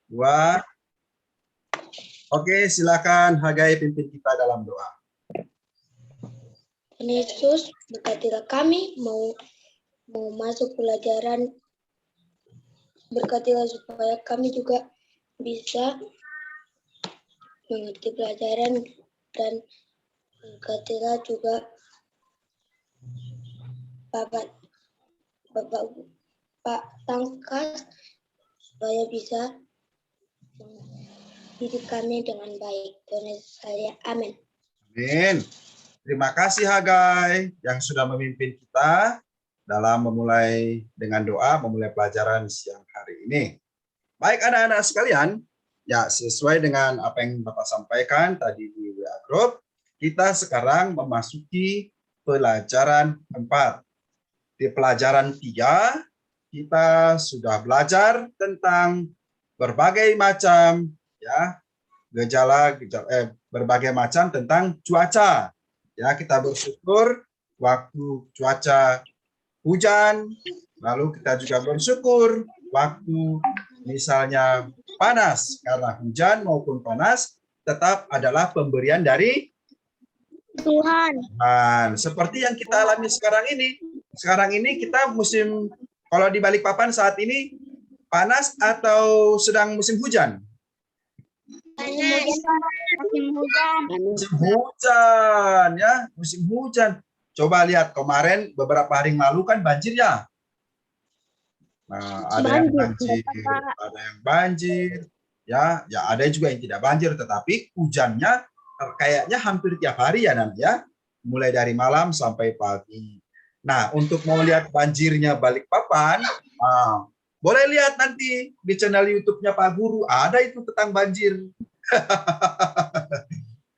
dua. Oke, silakan Hagai pimpin kita dalam doa. Tuhan Yesus, berkatilah kami mau masuk pelajaran. Berkatilah supaya kami juga bisa mengerti pelajaran, dan berkatilah juga Pak Tangkas supaya bisa mendidik kami dengan baik. Tuhan Yesus saya, amin. Amin. Terima kasih Hagai yang sudah memimpin kita dalam memulai dengan doa, memulai pelajaran siang hari ini. Baik anak-anak sekalian, ya sesuai dengan apa yang Bapak sampaikan tadi di WA Group, kita sekarang memasuki pelajaran 4. Di pelajaran 3, kita sudah belajar tentang berbagai macam ya berbagai macam tentang cuaca. Ya, kita bersyukur waktu cuaca hujan, lalu kita juga bersyukur waktu misalnya panas, karena hujan maupun panas tetap adalah pemberian dari Tuhan. Seperti yang kita alami sekarang ini. Sekarang ini kita musim, kalau di Balikpapan saat ini panas atau sedang musim hujan? Musim hujan. Musim hujan ya, musim hujan. Coba lihat kemarin beberapa hari yang lalu kan banjir ya. Nah, ada yang banjir, ya ada juga yang tidak banjir, tetapi hujannya kayaknya hampir tiap hari ya nanti ya, mulai dari malam sampai pagi. Nah, untuk mau lihat banjirnya Balikpapan, boleh lihat nanti di channel YouTube-nya Pak Guru, ada itu tentang banjir.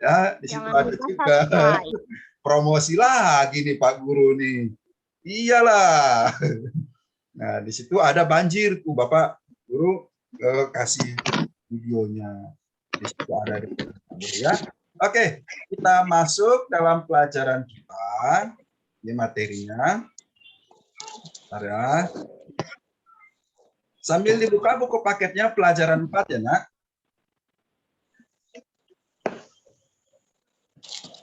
Ya, di situ ada juga promosi lagi nih Pak Guru nih. Iyalah. Nah, di situ ada banjir tuh Bapak Guru kasih videonya. Di situ ada di ya. Oke, kita masuk dalam pelajaran kita. Ini materinya. Bentar ya. Sambil dibuka buku paketnya pelajaran 4 ya, Nak.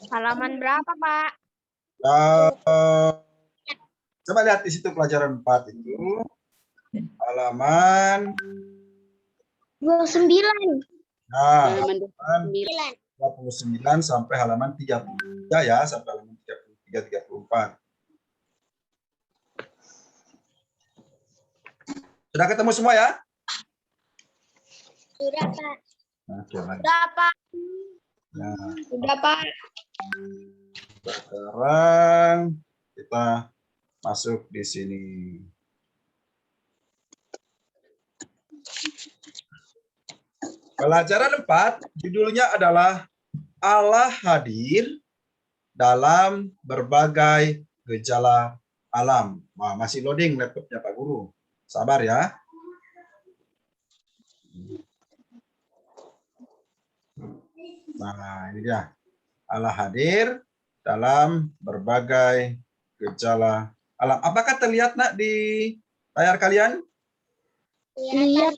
Halaman berapa, Pak? Coba lihat di situ pelajaran 4 itu. Halaman 29. Nah, halaman 29 sampai halaman 33 ya, sampai halaman 33 34. Sudah ketemu semua ya? Sudah, Pak. Nah, sudah, Pak. Nah, sudah, Pak. Sekarang kita masuk di sini. Pelajaran 4 judulnya adalah Allah hadir dalam berbagai gejala alam. Wah, masih loading laptopnya Pak Guru. Sabar ya. Nah, ini dia. Allah hadir dalam berbagai gejala alam. Apakah terlihat Nak di layar kalian? Lihat.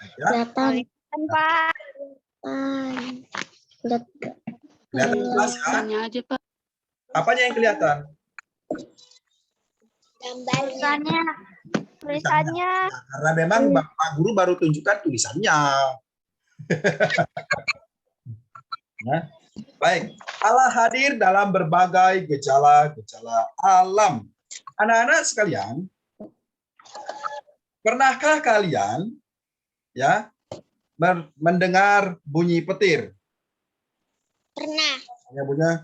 Kelihatan, Pak. Kelihatan jelas ya? Apanya yang kelihatan? Tulisannya. Nah, karena memang Pak Guru baru tunjukkan tulisannya. Nah, baik. Allah hadir dalam berbagai gejala-gejala alam. Anak-anak sekalian, pernahkah kalian ya mendengar bunyi petir? Pernah. Ya, bunyinya?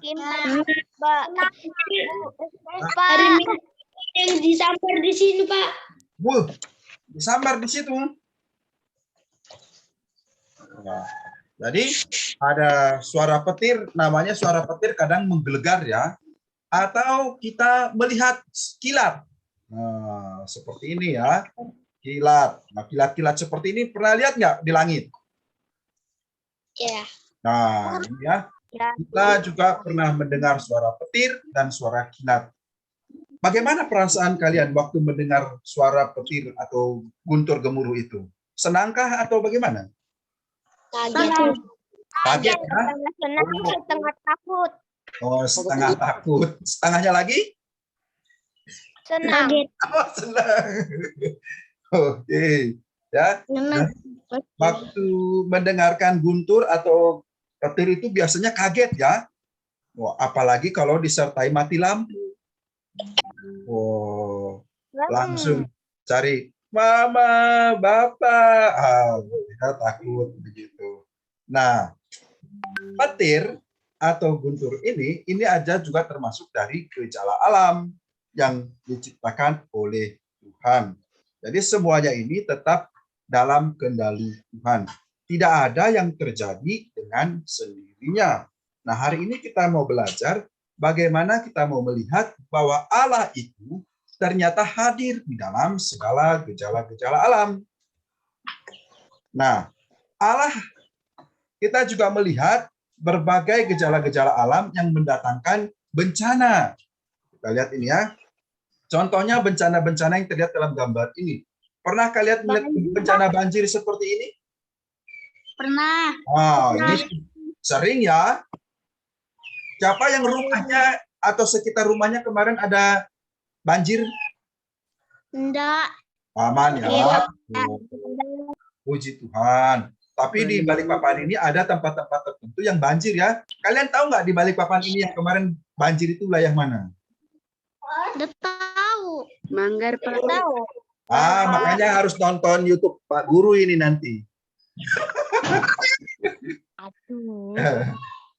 Pak. Yang disambar di sini, Pak. Disambar di situ. Nah, jadi ada suara petir, namanya suara petir kadang menggelegar ya, atau kita melihat kilat. Nah, seperti ini ya, kilat. Nah, kilat-kilat seperti ini pernah lihat nggak di langit? Ya. Nah, ini ya. Kita juga pernah mendengar suara petir dan suara kilat. Bagaimana perasaan kalian waktu mendengar suara petir atau guntur gemuruh itu? Senangkah atau bagaimana? Kaget. Kaget ya? Setengah senang, setengah takut. Oh, setengah takut. Setengahnya lagi? Senang. Oh, senang. Oke. Ya. Senang. Waktu mendengarkan guntur atau petir itu biasanya kaget ya. Wah, apalagi kalau disertai mati lampu. Oh, langsung cari mama, bapak. Kita takut begitu. Nah, petir atau guntur ini aja juga termasuk dari gejala alam yang diciptakan oleh Tuhan. Jadi semuanya ini tetap dalam kendali Tuhan. Tidak ada yang terjadi dengan sendirinya. Nah, hari ini kita mau belajar bagaimana kita mau melihat bahwa Allah itu ternyata hadir di dalam segala gejala-gejala alam. Nah, Allah kita juga melihat berbagai gejala-gejala alam yang mendatangkan bencana. Kita lihat ini ya. Contohnya bencana-bencana yang terlihat dalam gambar ini. Pernah kalian melihat bencana banjir seperti ini? Pernah. Ini sering ya. Siapa yang rumahnya atau sekitar rumahnya kemarin ada banjir? Enggak. Aman ya. Puji Tuhan. Tapi di Balikpapan ini ada tempat-tempat tertentu yang banjir ya. Kalian tahu nggak di Balikpapan ini yang kemarin banjir itu wilayah mana? Udah tahu. Manggar Udah tahu. Makanya harus nonton YouTube Pak Guru ini nanti. Aduh.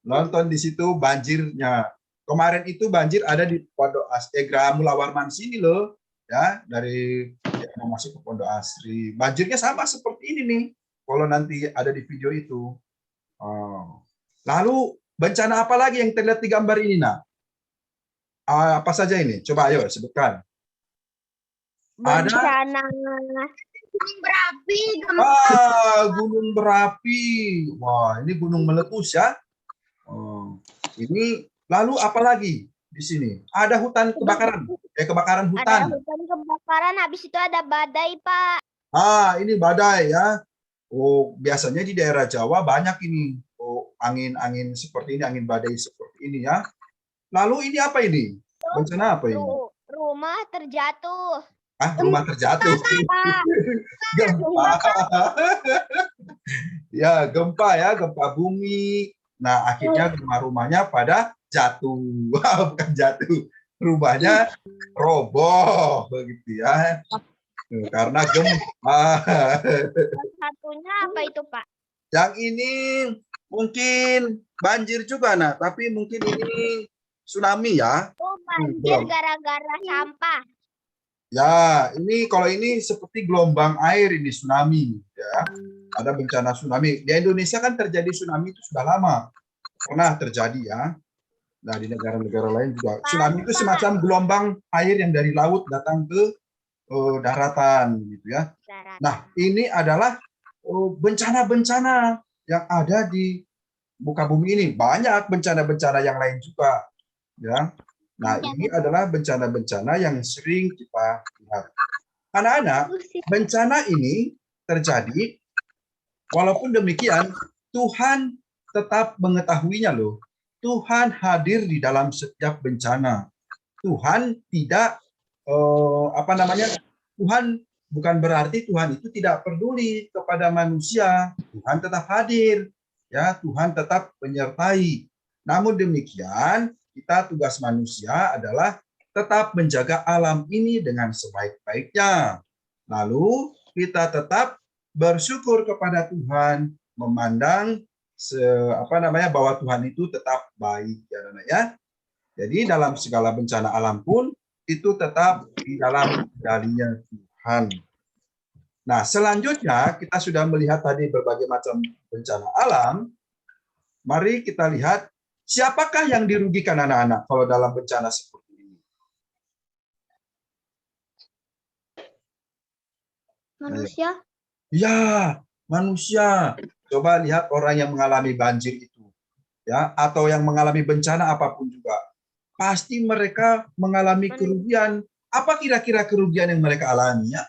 Nonton di situ banjirnya. Kemarin itu banjir ada di Pondok Asri, Gramula Warman sini loh. Ya, dari mau masuk ke Pondok Asri. Banjirnya sama seperti ini nih. Kalau nanti ada di video itu. Lalu bencana apa lagi yang terlihat di gambar ini, Nak? Apa saja ini? Coba ayo sebutkan. Bencana gunung berapi. Gunung berapi. Wah, ini gunung meletus ya. Ini lalu apa lagi di sini? Ada hutan kebakaran. Kebakaran hutan. Ada hutan kebakaran, habis itu ada badai, Pak. Ini badai ya. Biasanya di daerah Jawa banyak ini. Angin-angin seperti ini, angin badai seperti ini ya. Lalu ini apa ini? Bencana apa ini? Rumah terjatuh. Rumah terjatuh. Gempa. Ya, gempa bumi. Nah, akhirnya rumah-rumahnya pada jatuh. Bukan jatuh. Rumahnya roboh begitu ya. Karena gempa. Satunya apa itu, Pak? Yang ini mungkin banjir juga, nah, tapi mungkin ini tsunami ya. Banjir gara-gara sampah. Ya, ini kalau ini seperti gelombang air ini tsunami ya. Ada bencana tsunami. Di Indonesia kan terjadi tsunami itu sudah lama. Pernah terjadi ya. Nah, di negara-negara lain juga. Tsunami itu semacam gelombang air yang dari laut datang ke daratan gitu ya. Nah, ini adalah bencana-bencana yang ada di muka bumi ini. Banyak bencana-bencana yang lain juga ya. Nah, ini adalah bencana-bencana yang sering kita lihat. Anak-anak, bencana ini terjadi, walaupun demikian, Tuhan tetap mengetahuinya loh. Tuhan hadir di dalam setiap bencana. Tuhan tidak Tuhan bukan berarti Tuhan itu tidak peduli kepada manusia. Tuhan tetap hadir, ya, Tuhan tetap menyertai. Namun demikian, tugas manusia adalah tetap menjaga alam ini dengan sebaik-baiknya. Lalu kita tetap bersyukur kepada Tuhan, memandang bahwa Tuhan itu tetap baik ya. Jadi dalam segala bencana alam pun itu tetap di dalam kendalinya Tuhan. Nah, selanjutnya kita sudah melihat tadi berbagai macam bencana alam. Mari kita lihat siapakah yang dirugikan anak-anak kalau dalam bencana seperti ini? Manusia? Ya, manusia. Coba lihat orang yang mengalami banjir itu, ya, atau yang mengalami bencana apapun juga. pasti mereka mengalami kerugian. Apa kira-kira kerugian yang mereka alami ya?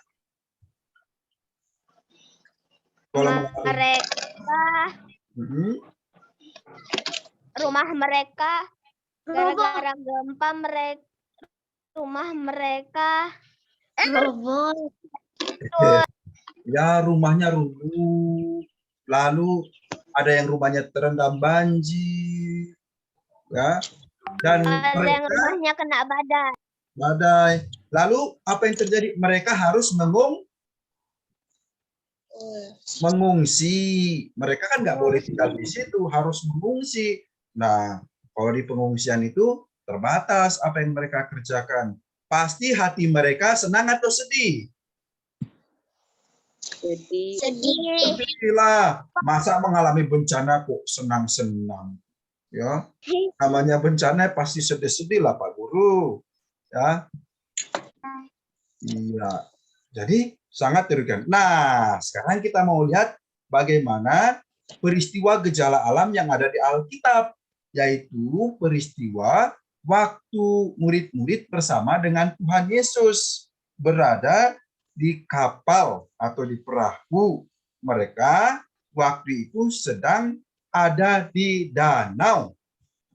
Kalau mengalami Mereka, Mhm. rumah mereka, gara-gara gempa rumah mereka Roboh. Ya, rumahnya rubuh, lalu ada yang rumahnya terendam banjir, ya, dan ada yang mereka rumahnya kena badai. badai. Lalu apa yang terjadi? Mereka harus mengungsi. Mereka kan nggak boleh tinggal di situ, harus mengungsi. Nah, kalau di pengungsian itu terbatas apa yang mereka kerjakan. Pasti hati mereka senang atau sedih? Sedih. Sedih lah. Masa mengalami bencana kok senang-senang? Ya, namanya bencana pasti sedih-sedih lah Pak Guru. Ya, iya. Jadi sangat dirugikan. Nah, sekarang kita mau lihat bagaimana peristiwa gejala alam yang ada di Alkitab, yaitu peristiwa waktu murid-murid bersama dengan Tuhan Yesus berada di kapal atau di perahu. Mereka waktu itu sedang ada di danau.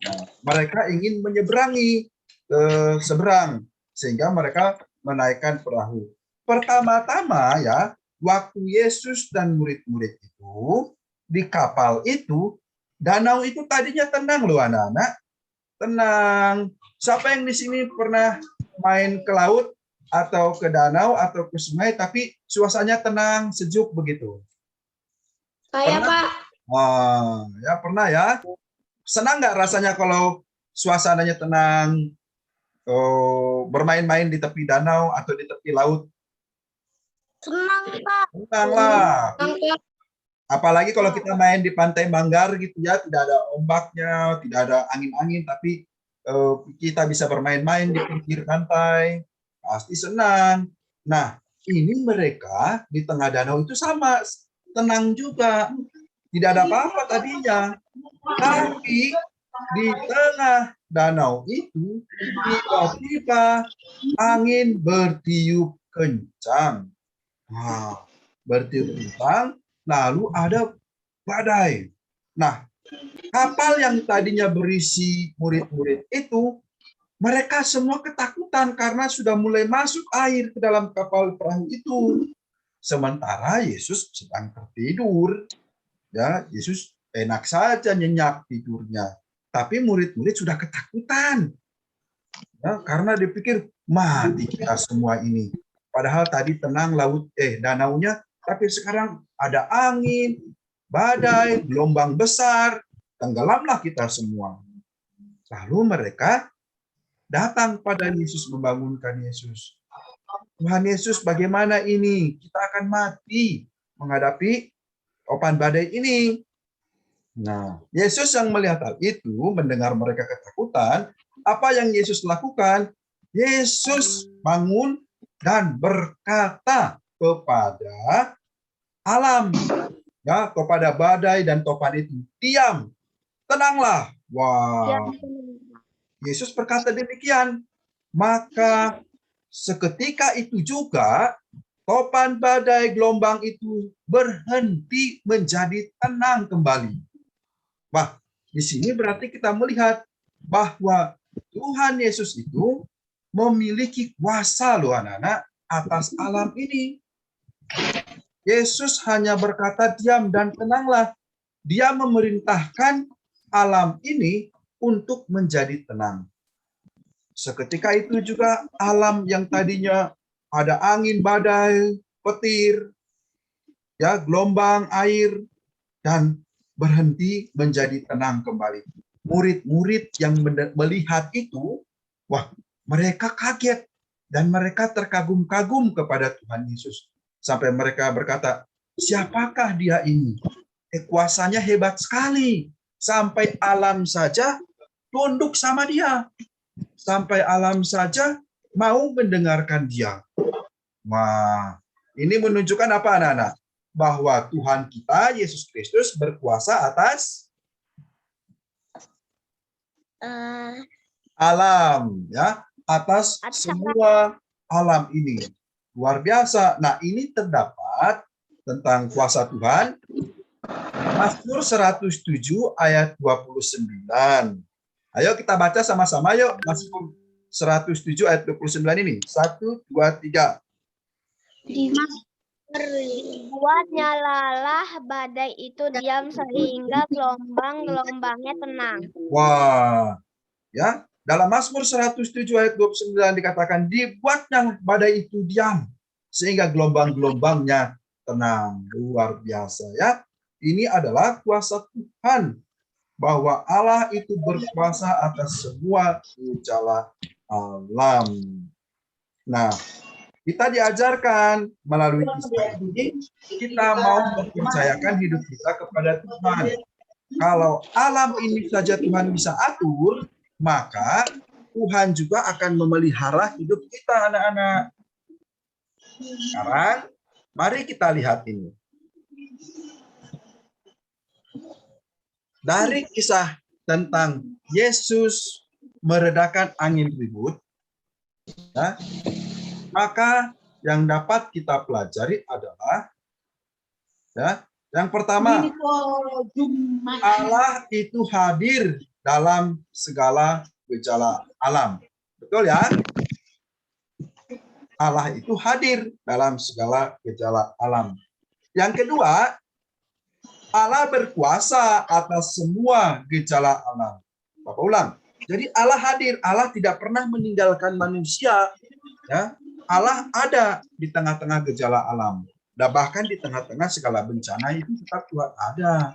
Nah, mereka ingin menyeberangi ke seberang sehingga mereka menaikkan perahu. Pertama-tama ya, waktu Yesus dan murid-murid itu di kapal itu, danau itu tadinya tenang loh anak-anak. Tenang. Siapa yang di sini pernah main ke laut atau ke danau atau ke sungai tapi suasananya tenang, sejuk begitu? Saya Pernah? Pak. Wah, ya pernah ya. Senang nggak rasanya kalau suasananya tenang, bermain-main di tepi danau atau di tepi laut? Senang Pak. Senang lah. Senang Pak. Apalagi kalau kita main di Pantai Manggar gitu ya, tidak ada ombaknya, tidak ada angin-angin, tapi kita bisa bermain-main di pinggir pantai, pasti senang. Nah, ini mereka di tengah danau itu sama, tenang juga, tidak ada apa-apa tadinya. Tapi di tengah danau itu tiba-tiba angin bertiup kencang. Nah, bertiup kencang, lalu ada badai. Nah, kapal yang tadinya berisi murid-murid itu, mereka semua ketakutan karena sudah mulai masuk air ke dalam kapal perahu itu. Sementara Yesus sedang tertidur. Ya, Yesus enak saja nyenyak tidurnya. Tapi murid-murid sudah ketakutan. Ya, karena dipikir mati kita semua ini. Padahal tadi tenang danaunya, tapi sekarang ada angin, badai, gelombang besar, tenggelamlah kita semua. Lalu mereka datang pada Yesus, membangunkan Yesus. Tuhan Yesus, bagaimana ini? Kita akan mati menghadapi topan badai ini. Nah, Yesus yang melihat hal itu, mendengar mereka ketakutan, apa yang Yesus lakukan? Yesus bangun dan berkata kepada alam, ya, kepada badai dan topan itu, diam, tenanglah. Wah, Yesus berkata demikian. Maka seketika itu juga topan badai gelombang itu berhenti menjadi tenang kembali. Wah, di sini berarti kita melihat bahwa Tuhan Yesus itu memiliki kuasa loh anak-anak atas alam ini. Yesus hanya berkata diam dan tenanglah. Dia memerintahkan alam ini untuk menjadi tenang. Seketika itu juga alam yang tadinya ada angin, badai, petir, ya, gelombang air, dan berhenti menjadi tenang kembali. Murid-murid yang melihat itu, wah, mereka kaget dan mereka terkagum-kagum kepada Tuhan Yesus. Sampai mereka berkata, siapakah dia ini? Kuasanya hebat sekali. Sampai alam saja tunduk sama dia. Sampai alam saja mau mendengarkan dia. Wah, ini menunjukkan apa anak-anak? Bahwa Tuhan kita, Yesus Kristus, berkuasa atas alam, ya, atas Atas semua alam ini. Luar biasa. Nah, ini terdapat tentang kuasa Tuhan. Mazmur 107 ayat 29. Ayo kita baca sama-sama yuk. Mazmur 107 ayat 29 ini. 1, 2, 3. Buatnya lalah badai itu diam sehingga gelombang-gelombangnya tenang. Wah, ya. Dalam Mazmur 107 ayat 29 dikatakan dibuatnya badai itu diam sehingga gelombang-gelombangnya tenang. Luar biasa ya. Ini adalah kuasa Tuhan bahwa Allah itu berkuasa atas semua gejala alam. Nah, kita diajarkan melalui kisah ini kita mau mempercayakan hidup kita kepada Tuhan. Kalau alam ini saja Tuhan bisa atur, maka Tuhan juga akan memelihara hidup kita, anak-anak. Sekarang, mari kita lihat ini. Dari kisah tentang Yesus meredakan angin ribut, ya, maka yang dapat kita pelajari adalah, ya, yang pertama, Allah itu hadir dalam segala gejala alam. Betul ya? Allah itu hadir dalam segala gejala alam. Yang kedua, Allah berkuasa atas semua gejala alam. Bapak ulang. Jadi Allah hadir, Allah tidak pernah meninggalkan manusia. Ya, Allah ada di tengah-tengah gejala alam. Dan bahkan di tengah-tengah segala bencana itu tetap Tuhan ada.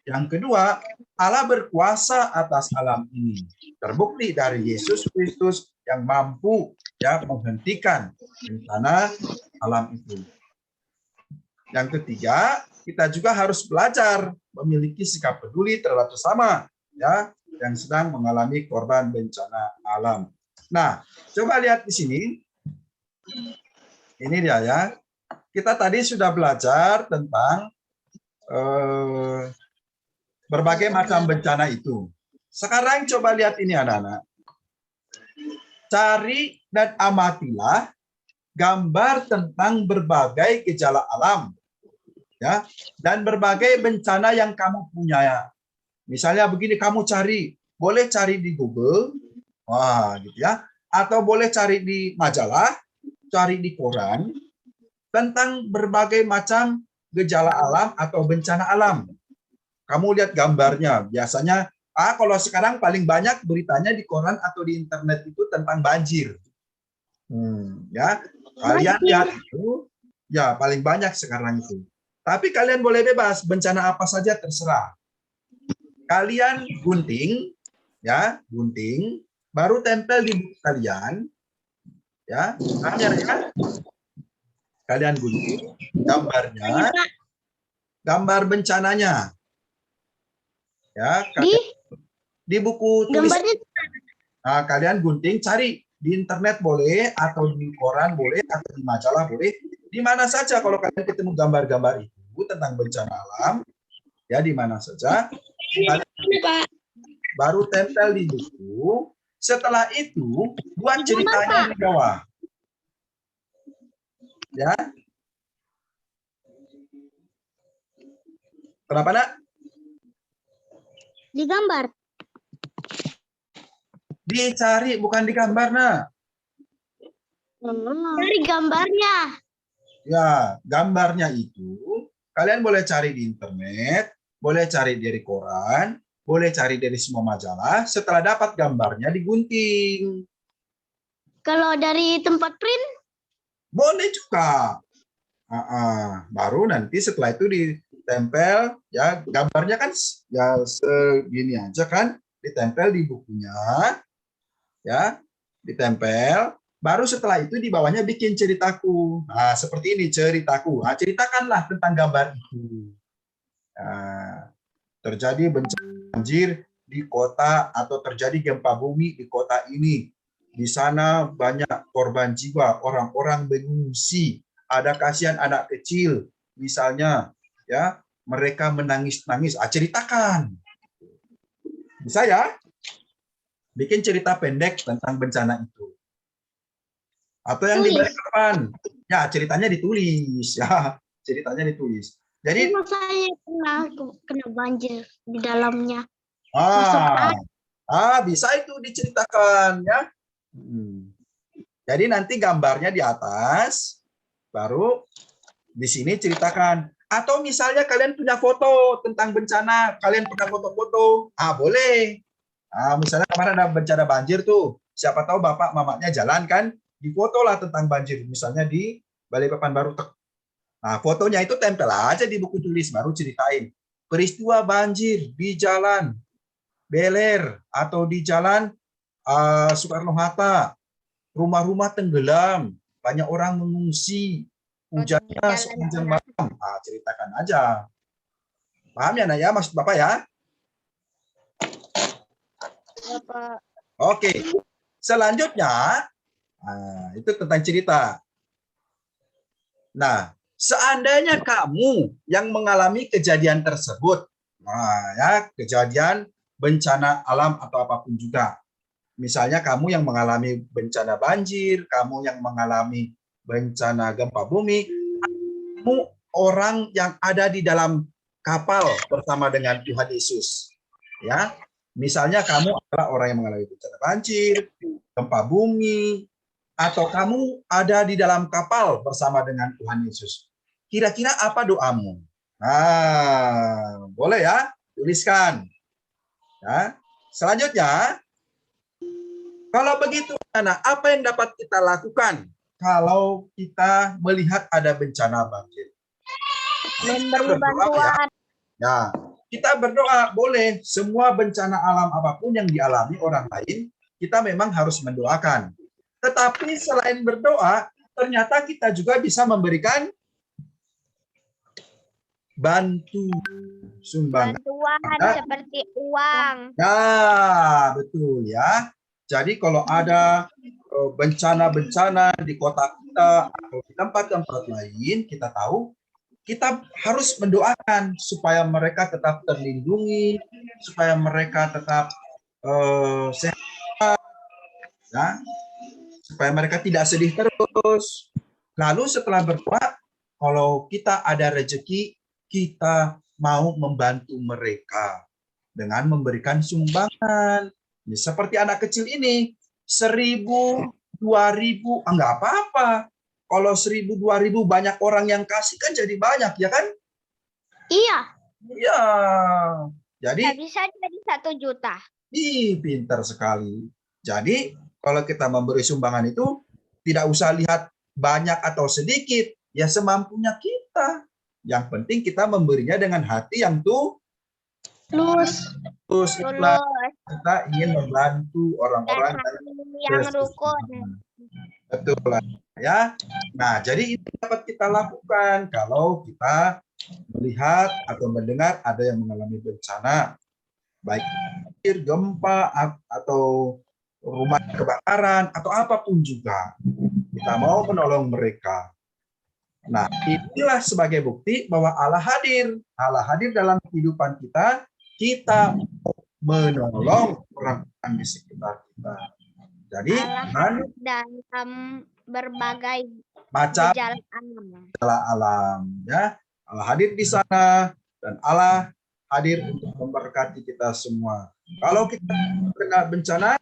Yang kedua, Allah berkuasa atas alam ini. Terbukti dari Yesus Kristus yang mampu ya menghentikan bencana alam itu. Yang ketiga, kita juga harus belajar memiliki sikap peduli terhadap sesama ya yang sedang mengalami korban bencana alam. Nah, coba lihat di sini. Ini dia ya. Kita tadi sudah belajar tentang berbagai macam bencana itu. Sekarang coba lihat ini anak-anak. Cari dan amatilah gambar tentang berbagai gejala alam. Ya, dan berbagai bencana yang kamu punya. Misalnya begini, kamu cari, boleh cari di Google, wah gitu ya, atau boleh cari di majalah, cari di koran, tentang berbagai macam gejala alam atau bencana alam. Kamu lihat gambarnya, biasanya, kalau sekarang paling banyak beritanya di koran atau di internet itu tentang banjir. Ya, kalian lihat itu, ya paling banyak sekarang itu. Tapi kalian boleh bebas, bencana apa saja terserah. Kalian gunting, ya, gunting, baru tempel di buku kalian, ya, ya. Kalian gunting gambarnya, gambar bencananya, ya, di buku tulisan. Nah, kalian gunting, cari di internet boleh, atau di koran boleh, atau di majalah boleh, di mana saja kalau kalian ketemu gambar-gambar itu tentang bencana alam, ya di mana saja, baru tempel di buku. Setelah itu buat ceritanya di bawah. Ya. Kenapa, Nak? Digambar. Dicari, bukan digambar, Nak. Cari gambarnya. Ya, gambarnya itu kalian boleh cari di internet, boleh cari dari koran, boleh cari dari semua majalah. Setelah dapat gambarnya digunting. Kalau dari tempat print? Boleh juga. Baru nanti setelah itu ditempel, ya gambarnya kan ya segini aja kan, ditempel di bukunya, ya ditempel. Baru setelah itu di bawahnya bikin ceritaku. Nah, seperti ini ceritaku. Nah, ceritakanlah tentang gambar itu. Nah, terjadi bencana banjir di kota atau terjadi gempa bumi di kota ini. Di sana banyak korban jiwa, orang-orang mengungsi, ada kasihan anak kecil, misalnya, ya mereka menangis-nangis. Ceritakan, bisa ya? bikin cerita pendek tentang bencana itu. Atau yang Tulis. diberi kapan? Ya, ceritanya ditulis. Ya, ceritanya ditulis. Jadi, Saya kena banjir di dalamnya. Masuk bisa itu diceritakan ya. Jadi nanti gambarnya di atas, baru di sini ceritakan. Atau misalnya kalian punya foto tentang bencana, kalian pernah foto-foto, boleh. Misalnya kemarin ada bencana banjir tuh, siapa tahu bapak mamanya jalan kan, difotolah tentang banjir, misalnya di Balikpapan Baru. Nah, fotonya itu tempel aja di buku tulis, baru ceritain peristiwa banjir di jalan Beler atau di jalan Soekarno-Hatta, rumah-rumah tenggelam, banyak orang mengungsi, hujannya sepanjang malam. Ceritakan aja. Paham ya, Nak ya, maksud Bapak ya? Bapak. Oke. Selanjutnya, itu tentang cerita. Nah, seandainya kamu yang mengalami kejadian tersebut, ya, kejadian bencana alam atau apapun juga. Misalnya kamu yang mengalami bencana banjir, kamu yang mengalami bencana gempa bumi, kamu orang yang ada di dalam kapal bersama dengan Tuhan Yesus. Ya, misalnya kamu adalah orang yang mengalami bencana banjir, gempa bumi, atau kamu ada di dalam kapal bersama dengan Tuhan Yesus. Kira-kira apa doamu? Boleh ya, tuliskan. Ya. Selanjutnya, kalau begitu, anak, apa yang dapat kita lakukan kalau kita melihat ada bencana banjir? Memberi bantuan. Ya, kita berdoa boleh. Semua bencana alam apapun yang dialami orang lain, kita memang harus mendoakan. Tetapi selain berdoa, ternyata kita juga bisa memberikan sumbangan. Bantuan seperti uang. Nah, betul ya. Jadi kalau ada bencana-bencana di kota kita atau di tempat-tempat lain, kita tahu kita harus mendoakan supaya mereka tetap terlindungi, supaya mereka tetap sehat, ya, supaya mereka tidak sedih terus. Lalu setelah berdoa, kalau kita ada rezeki, kita mau membantu mereka dengan memberikan sumbangan. Seperti anak kecil ini, 1.000, 2.000, enggak apa-apa. Kalau 1.000, 2.000 banyak orang yang kasih kan jadi banyak, ya kan? Iya. Iya. Jadi bisa jadi 1 juta. Pintar sekali. Jadi kalau kita memberi sumbangan itu tidak usah lihat banyak atau sedikit, ya semampunya kita. Yang penting kita memberinya dengan hati yang tulus. Kita ingin membantu orang-orang yang rukun. Betul ya. Nah, jadi itu dapat kita lakukan kalau kita melihat atau mendengar ada yang mengalami bencana, baik gempa atau rumah kebakaran atau apapun juga. Kita mau menolong mereka. Nah, inilah sebagai bukti bahwa Allah hadir. Allah hadir dalam kehidupan kita. Kita menolong orang-orang di sekitar kita. Jadi, dalam berbagai macam gejala alam, ya. Allah hadir di sana dan Allah hadir untuk memberkati kita semua. Kalau kita kena bencana,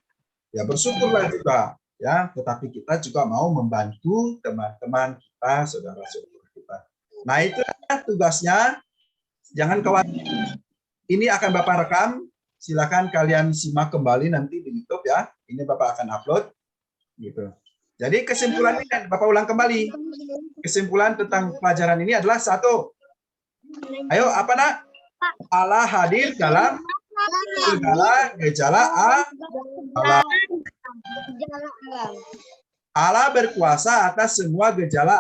ya bersyukurlah juga, ya. Tetapi kita juga mau membantu teman-teman kita, saudara-saudara kita. Nah, itu tugasnya. Jangan khawatir. Ini akan Bapak rekam. Silakan kalian simak kembali nanti di YouTube ya. Ini Bapak akan upload, gitu. Jadi kesimpulannya Bapak ulang kembali. Kesimpulan tentang pelajaran ini adalah 1. Ayo, apa nak? Allah hadir dalam segala gejala alam. Allah berkuasa atas semua gejala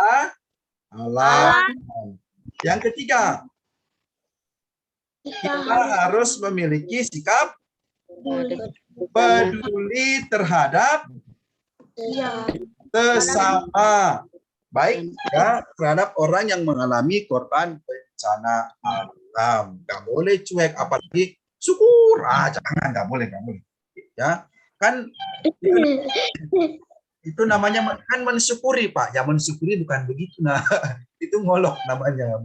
alam. Yang ketiga, kita harus memiliki sikap peduli terhadap sesama, baik ya, terhadap orang yang mengalami korban bencana alam. Nggak boleh cuek, apalagi syukur, jangan, nggak boleh ya. Kan itu namanya kan mensyukuri, Pak. Ya mensyukuri bukan begitu. Nah, itu ngolok namanya.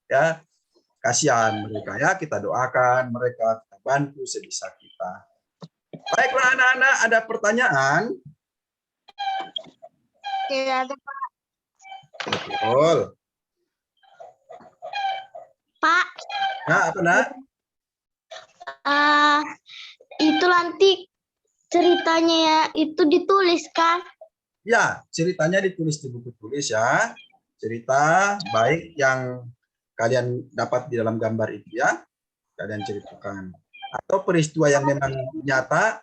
Ya, kasihan mereka ya, kita doakan mereka, kita bantu sebisa kita. Baiklah anak-anak, ada pertanyaan? Tidak ada. Betul. Pak, Nah, apa nak? itu nanti ceritanya ya itu ditulis kan? Ya, ceritanya ditulis di buku tulis ya. Cerita baik yang kalian dapat di dalam gambar itu ya, kalian ceritakan. Atau peristiwa yang memang nyata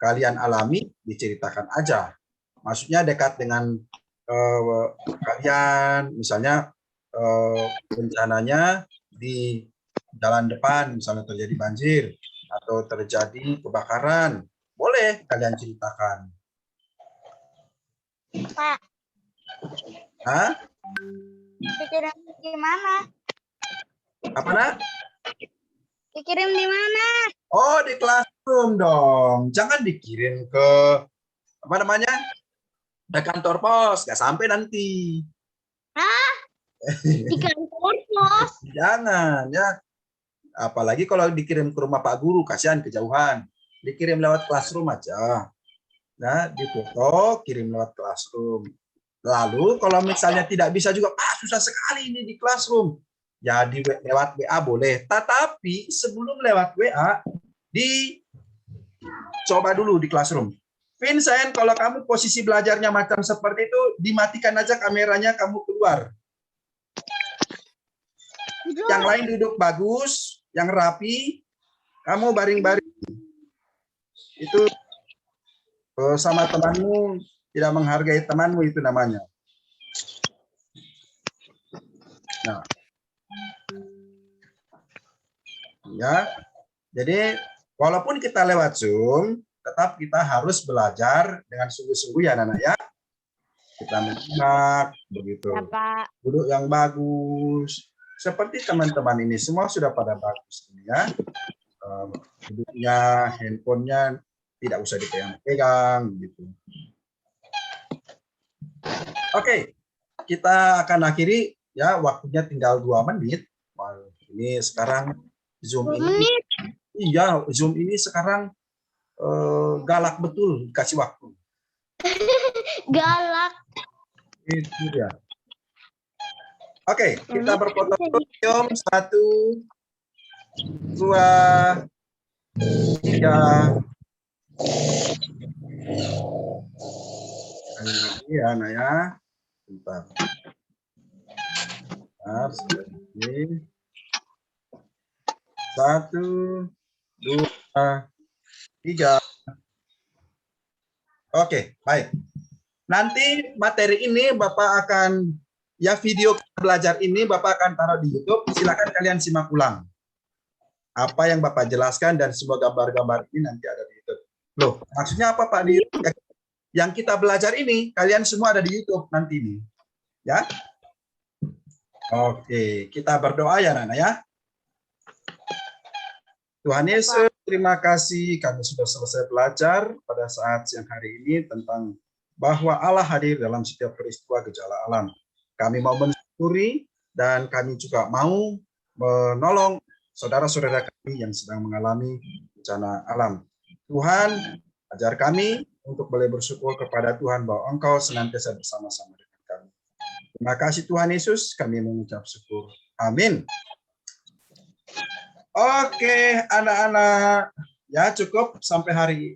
kalian alami, diceritakan aja. Maksudnya dekat dengan kalian, misalnya bencananya di jalan depan, misalnya terjadi banjir atau terjadi kebakaran, boleh kalian ceritakan. Pak, Hah? dikirim di mana? Apa nak? Dikirim di mana? Oh, di classroom dong. Jangan dikirim ke apa namanya? Ke kantor pos, nggak sampai nanti. Di kantor pos. Jangan ya. Apalagi kalau dikirim ke rumah Pak Guru, kasihan kejauhan. Dikirim lewat classroom aja. Nah, difoto, kirim lewat classroom. Lalu kalau misalnya tidak bisa juga, susah sekali ini di classroom. Ya lewat WA boleh. Tetapi sebelum lewat WA, dicoba dulu di classroom. Vincent, kalau kamu posisi belajarnya macam seperti itu, dimatikan aja kameranya, kamu keluar. Yang lain duduk bagus, yang rapi, kamu baring-baring. Itu sama temanmu, tidak menghargai temanmu, itu namanya. Nah, ya, jadi walaupun kita lewat Zoom, tetap kita harus belajar dengan sungguh-sungguh ya anak-anak ya. Kita menyimak, begitu. Ya, Pak. Duduk yang bagus. Seperti teman-teman ini semua sudah pada bagus ini ya. Duduknya, handphonenya tidak usah dipegang-pegang gitu. Oke, kita akan akhiri ya, waktunya tinggal 2 menit. Ini sekarang Zoom ini, iya Zoom ini sekarang galak betul dikasih waktu. Galak. Itu dia. Oke, kita berfoto dulu. 1, 2, 3. Ini lagi ya, Nak ya. Bentar. Bentar, ini. 1, 2, 3. Oke, baik. Nanti materi ini Bapak akan, ya video belajar ini Bapak akan taruh di YouTube. Silakan kalian simak ulang. Apa yang Bapak jelaskan dan semua gambar-gambar ini nanti ada di YouTube. Loh, maksudnya apa Pak di YouTube? Yang kita belajar ini, kalian semua ada di YouTube nanti ini. Ya? Oke, kita berdoa ya Nana ya. Tuhan Yesus, terima kasih kami sudah selesai belajar pada saat siang hari ini tentang bahwa Allah hadir dalam setiap peristiwa gejala alam. Kami mau mensyukuri dan kami juga mau menolong saudara-saudara kami yang sedang mengalami bencana alam. Tuhan, ajar kami untuk boleh bersyukur kepada Tuhan bahwa Engkau senantiasa bersama-sama dengan kami. Terima kasih Tuhan Yesus, kami mengucap syukur. Amin. Oke, anak-anak, ya cukup sampai hari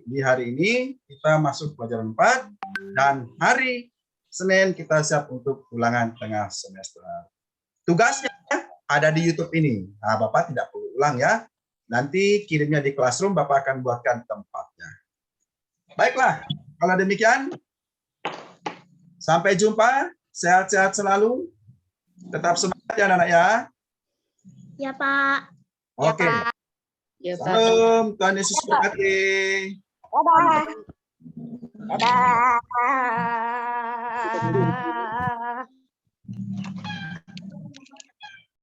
ini kita masuk pelajaran 4 dan hari Senin kita siap untuk ulangan tengah semester. Tugasnya ada di YouTube ini. Nah, Bapak tidak perlu ulang ya. Nanti kirimnya di Classroom, Bapak akan buatkan tempatnya. Baiklah, kalau demikian sampai jumpa, sehat-sehat selalu. Tetap semangat ya anak-anak ya. Ya, Pak. Oke. Ya, Pak. Salam, Tuhan Yesus berkati. Dadah. Dadah.